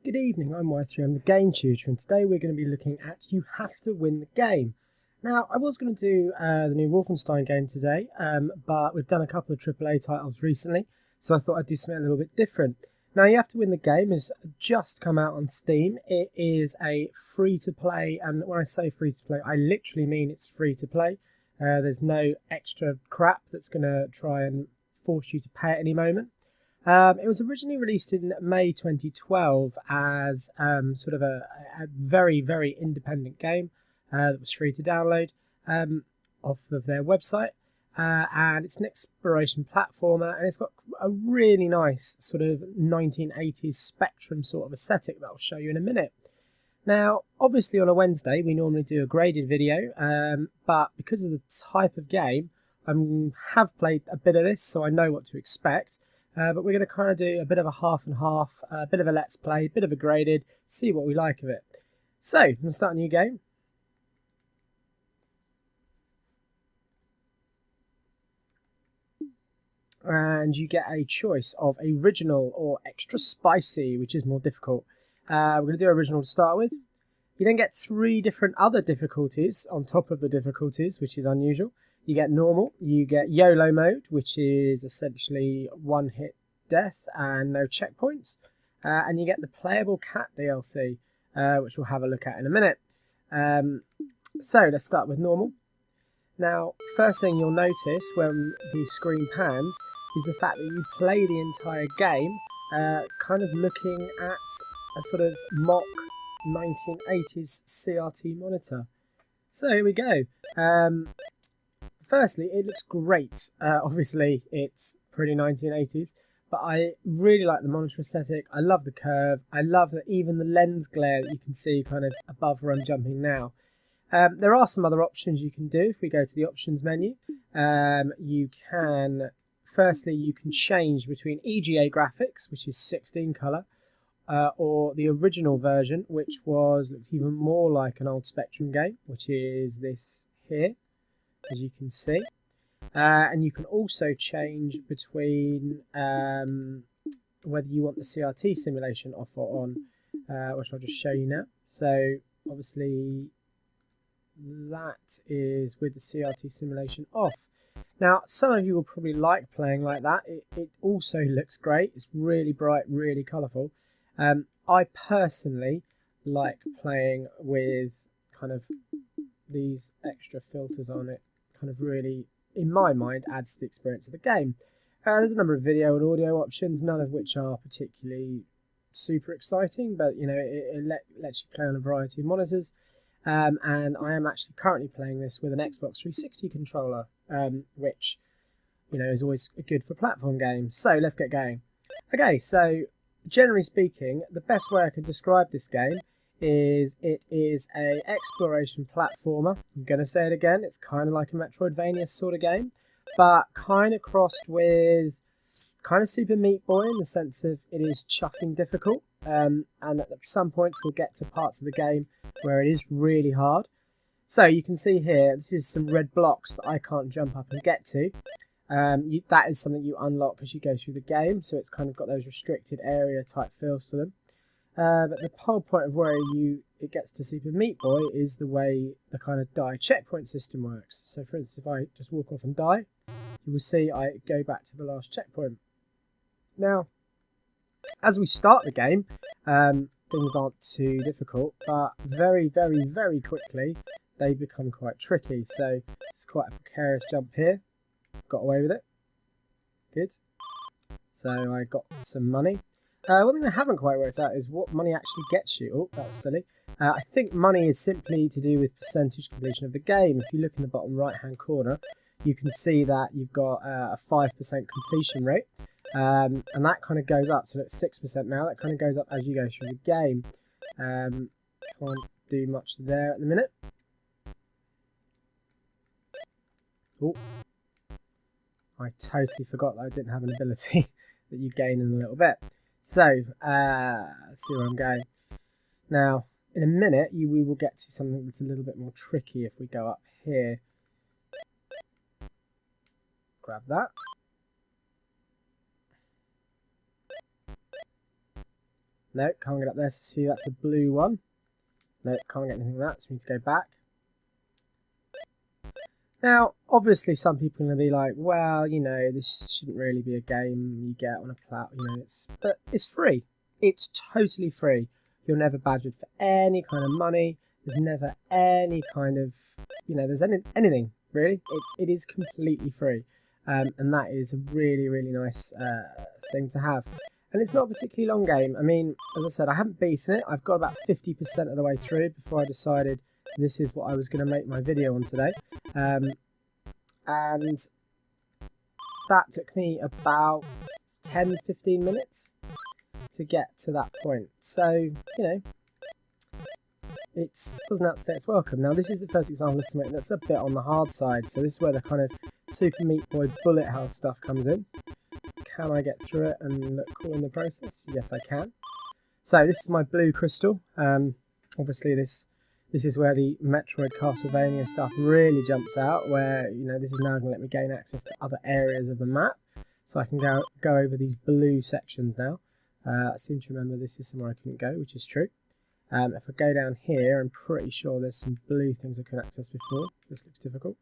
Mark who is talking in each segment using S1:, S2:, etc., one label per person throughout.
S1: Good evening, I'm Y3, I'm the game tutor, and today we're going to be looking at You Have to Win the Game. Now, I was going to do the new Wolfenstein game today, but we've done a couple of AAA titles recently, so I thought I'd do something a little bit different. Now, You Have to Win the Game has just come out on Steam. It is a free-to-play, and when I say free-to-play, I literally mean it's free-to-play. There's no extra crap that's going to try and force you to pay at any moment. It was originally released in May 2012 as sort of a very, very independent game that was free to download off of their website. And it's an exploration platformer, and it's got a really nice sort of 1980s Spectrum sort of aesthetic that I'll show you in a minute. Now, obviously on a Wednesday, we normally do a graded video, but because of the type of game, I have played a bit of this, so I know what to expect. But we're going to kind of do a bit of a half and half, a bit of a let's play, a bit of a graded, see what we like of it. So, we'll start a new game. And you get a choice of original or extra spicy, which is more difficult. We're going to do original to start with. You then get 3 different other difficulties on top of the difficulties, which is unusual. You get normal, you get YOLO mode, which is essentially one-hit death and no checkpoints. And you get the playable cat DLC, which we'll have a look at in a minute. So let's start with normal. Now, first thing you'll notice when the screen pans is the fact that you play the entire game kind of looking at a sort of mock 1980s CRT monitor. So here we go. Firstly, it looks great. Obviously, it's pretty 1980s, but I really like the monitor aesthetic. I love the curve. I love that even the lens glare that you can see kind of above where I'm jumping now. There are some other options you can do. If we go to the options menu, firstly, you can change between EGA graphics, which is 16 color, or the original version, which looks even more like an old Spectrum game, which is this here, as you can see. And you can also change between whether you want the CRT simulation off or on, which I'll just show you now. So obviously that is with the CRT simulation off. Now, some of you will probably like playing like that. It also looks great. It's really bright, really colourful. I personally like playing with kind of these extra filters on it. Kind of really, in my mind, adds to the experience of the game. There's a number of video and audio options, none of which are particularly super exciting, but you know, it lets you play on a variety of monitors. And I am actually currently playing this with an Xbox 360 controller, which you know is always good for platform games. So let's get going. Okay, so generally speaking, the best way I can describe this game is it is a exploration platformer. I'm going to say it again, it's kind of like a Metroidvania sort of game, but kind of crossed with kind of Super Meat Boy in the sense of it is chuffing difficult, and at some points we'll get to parts of the game where it is really hard. So you can see here, this is some red blocks that I can't jump up and get to. That is something you unlock as you go through the game, so it's kind of got those restricted area type feels to them. But the whole point of where it gets to Super Meat Boy is the way the kind of die checkpoint system works. So for instance, if I just walk off and die, you will see I go back to the last checkpoint. Now, as we start the game, things aren't too difficult, but very, very, very quickly they become quite tricky. So it's quite a precarious jump here. Got away with it. Good. So I got some money. One thing I haven't quite worked out is what money actually gets you. Oh, that was silly. I think money is simply to do with percentage completion of the game. If you look in the bottom right hand corner, you can see that you've got a 5% completion rate. And that kind of goes up. So it's 6% now. That kind of goes up as you go through the game. Can't do much there at the minute. Oh, I totally forgot that I didn't have an ability that you gain in a little bit. So, let's see where I'm going. Now, in a minute, we will get to something that's a little bit more tricky if we go up here. Grab that. No, can't get up there. So see, that's a blue one. No, can't get anything like that, so we need to go back. Now, obviously, some people are going to be like, well, you know, this shouldn't really be a game you get on a plat, you know, but it's free. It's totally free. You're never badgered for any kind of money. There's never any kind of, you know, there's anything, really. It is completely free. And that is a really, really nice thing to have. And it's not a particularly long game. I mean, as I said, I haven't beaten it. I've got about 50% of the way through before I decided this is what I was going to make my video on today. And that took me about 10-15 minutes to get to that point. So, you know, it doesn't outstay its welcome. Now, this is the first example of something that's a bit on the hard side. So this is where the kind of Super Meat Boy bullet hell stuff comes in. Can I get through it and look cool in the process? Yes, I can. So this is my blue crystal. Obviously, this is where the Metroid Castlevania stuff really jumps out, where, you know, this is now going to let me gain access to other areas of the map. So I can go over these blue sections now. I seem to remember this is somewhere I couldn't go, which is true. If I go down here, I'm pretty sure there's some blue things I couldn't access before. This looks difficult.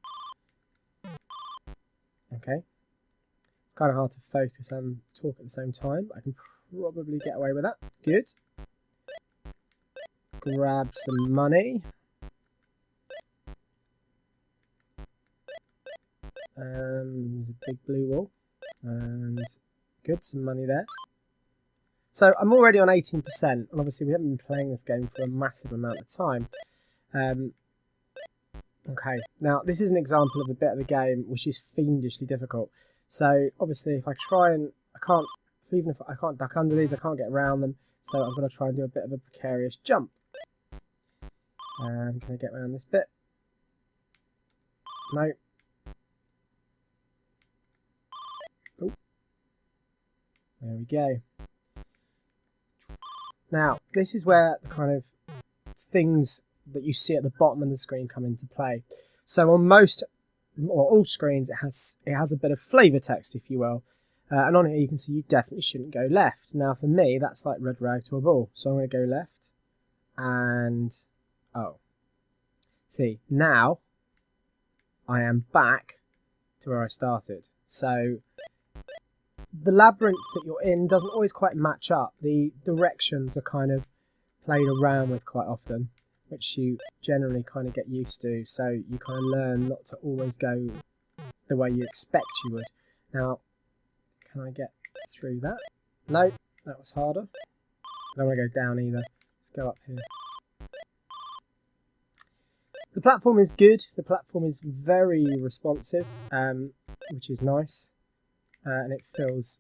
S1: Okay. It's kind of hard to focus and talk at the same time, but I can probably get away with that. Good. Grab some money. There's a big blue wall. And good, some money there. So I'm already on 18%, and obviously we haven't been playing this game for a massive amount of time. Okay, now this is an example of a bit of the game which is fiendishly difficult. So obviously if I try and, even if I can't duck under these, I can't get around them, so I've got to try and do a bit of a precarious jump. And can I get around this bit? No. Oh. There we go. Now, this is where the kind of things that you see at the bottom of the screen come into play. So on most, or all screens, it has a bit of flavour text, if you will. And on here you can see you definitely shouldn't go left. Now for me, that's like red rag to a bull. So I'm going to go left. And, oh. See, now I am back to where I started. So the labyrinth that you're in doesn't always quite match up. The directions are kind of played around with quite often, which you generally kind of get used to. So you kind of learn not to always go the way you expect you would. Now, can I get through that? No, that was harder. I don't want to go down either. Let's go up here. The platform is good. The platform is very responsive, which is nice. And it feels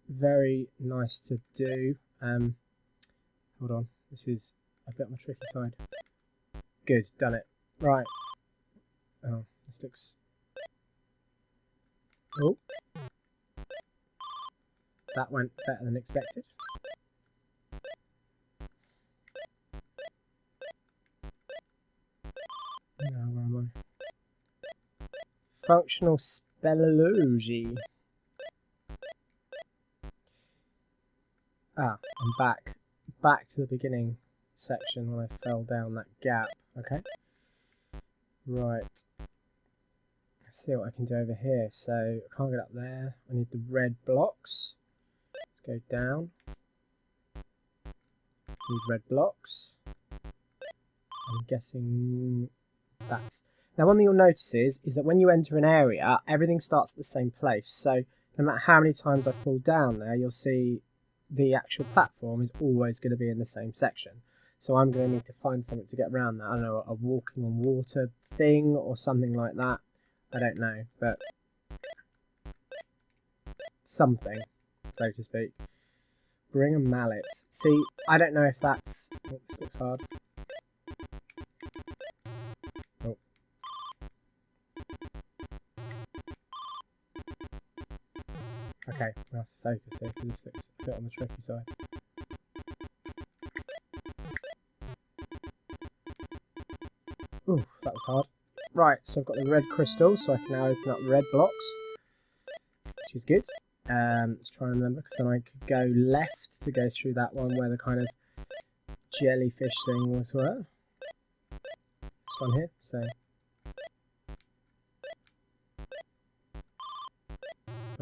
S1: very nice to do. Hold on, this is a bit on the tricky side. Good, done it. Right. Oh, this looks... Oh. That went better than expected. Now, where am I? Functional speleology. Ah, I'm back. Back to the beginning section when I fell down that gap. Okay. Right. Let's see what I can do over here. So, I can't get up there. I need the red blocks. Let's go down. Need red blocks. I'm guessing that's... Now, one thing you'll notice is that when you enter an area, everything starts at the same place. So, no matter how many times I fall down there, you'll see the actual platform is always going to be in the same section. So I'm going to need to find something to get around that. I don't know, a walking on water thing or something like that. I don't know, but something, so to speak. Bring a mallet. See, I don't know if that's... Oh, this looks hard. Oh. Okay, I have to focus here because this looks a bit on the tricky side. Ooh, that was hard. Right, so I've got the red crystal, so I can now open up red blocks, which is good. Let's try and remember, because then I could go left to go through that one where the kind of jellyfish thing as well. This one here, so.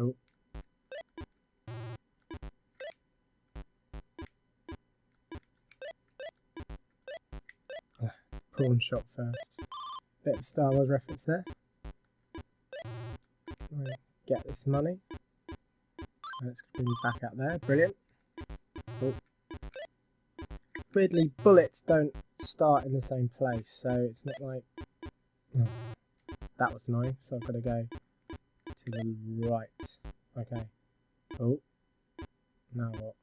S1: Oh. Prawn shop first. Bit of Star Wars reference there. Get this money. Let's bring you back out there. Brilliant. Oh. Weirdly, bullets don't start in the same place, so it's not like... Oh, that was annoying, so I've got to go to the right. Okay. Oh. Now what?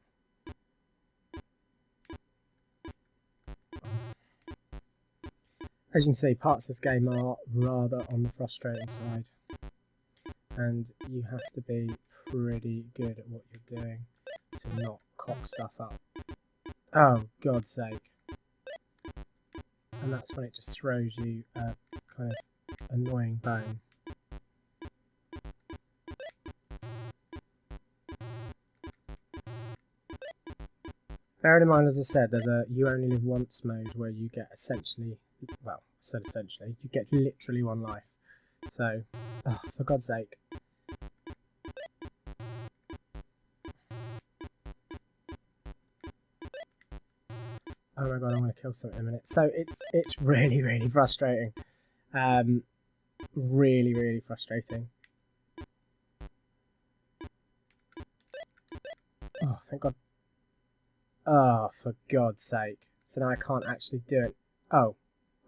S1: As you can see, parts of this game are rather on the frustrating side. And you have to be pretty good at what you're doing to not cock stuff up. Oh, God's sake. And that's when it just throws you a kind of annoying bone. Bearing in mind, as I said, there's a you only live once mode where you get essentially, well, I said essentially, you get literally one life. So, oh, for God's sake. Oh my god, I want to kill something in a minute. So it's really, really frustrating. Really, really frustrating. Oh, thank god. Oh, for God's sake. So now I can't actually do it. Oh.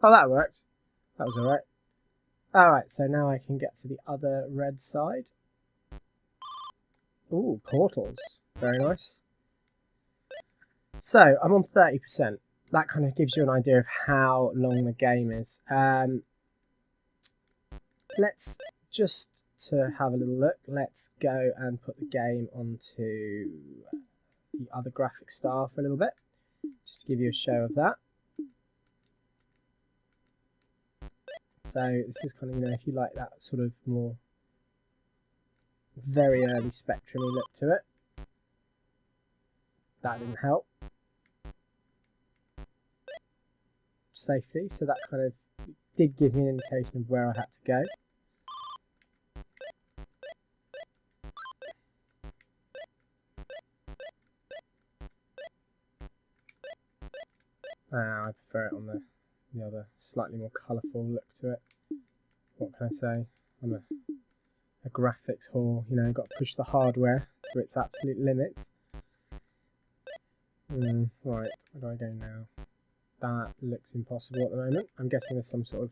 S1: Oh, that worked. That was alright. Alright, so now I can get to the other red side. Ooh, portals. Very nice. So, I'm on 30%. That kind of gives you an idea of how long the game is. Let's just to have a little look, let's go and put the game onto the other graphic style for a little bit, just to give you a show of that. So this is kind of, you know, if you like that sort of more very early spectrum-y look to it. That didn't help. Safety, so that kind of did give me an indication of where I had to go. I prefer it on the other slightly more colourful look to it. What can I say? I'm a graphics whore, you know, got to push the hardware to its absolute limits. Right, where do I go now? That looks impossible at the moment. I'm guessing there's some sort of,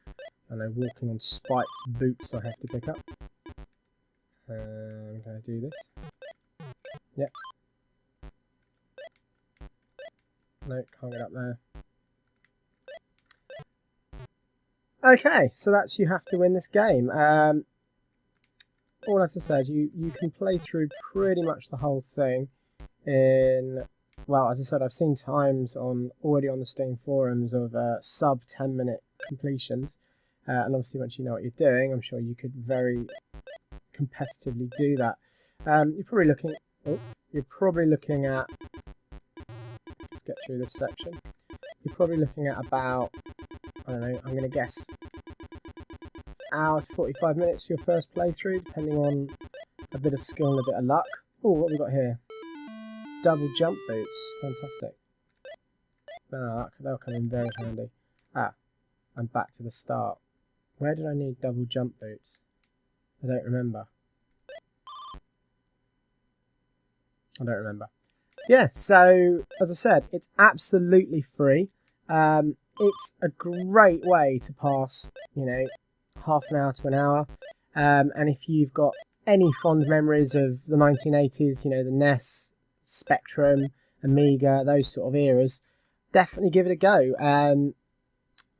S1: I don't know, walking on spiked boots I have to pick up. Can I do this? Yep. No, can't get up there. Okay, so that's you have to win this game. All as I said, you can play through pretty much the whole thing in, well, as I said, I've seen times already on the Steam forums of sub 10-minute completions, and obviously once you know what you're doing, I'm sure you could very competitively do that. You're probably looking at, let's get through this section. You're probably looking at about, I don't know, I'm going to guess hours, 45 minutes your first playthrough, depending on a bit of skill and a bit of luck. Oh, what have we got here? Double jump boots. Fantastic. They'll come in very handy. I'm back to the start. Where did I need double jump boots? I don't remember. Yeah, so, as I said, it's absolutely free. It's a great way to pass, you know, half an hour to an hour. And if you've got any fond memories of the 1980s, you know, the NES, Spectrum, Amiga, those sort of eras, definitely give it a go.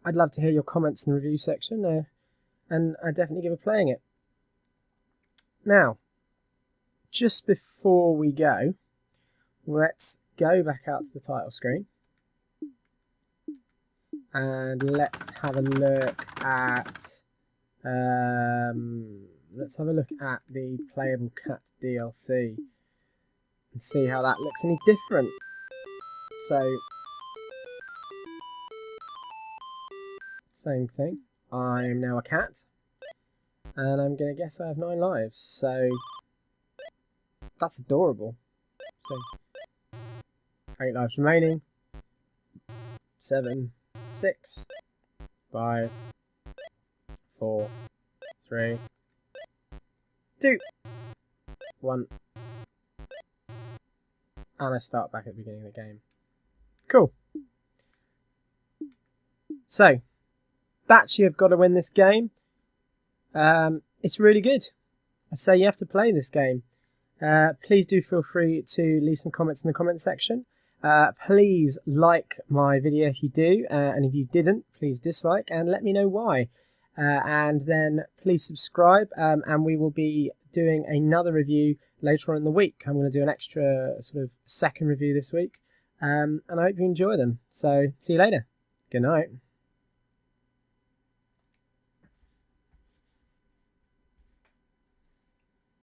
S1: I'd love to hear your comments in the review section, and I'd definitely give it playing it. Now, just before we go, let's go back out to the title screen. And let's have a look at the Playable Cat DLC and see how that looks any different. So Same thing. I'm now a cat. And I'm going to guess I have 9 lives. So that's adorable. So 8 lives remaining. 7, 6, 5, 4, 3, 2, 1. And I start back at the beginning of the game. Cool. So, Batch, you've got to win this game. It's really good. I say you have to play this game. Please do feel free to leave some comments in the comment section. Please like my video if you do, and if you didn't, please dislike and let me know why. And then please subscribe, and we will be doing another review later on in the week. I'm going to do an extra sort of second review this week, and I hope you enjoy them. So see you later. Good night.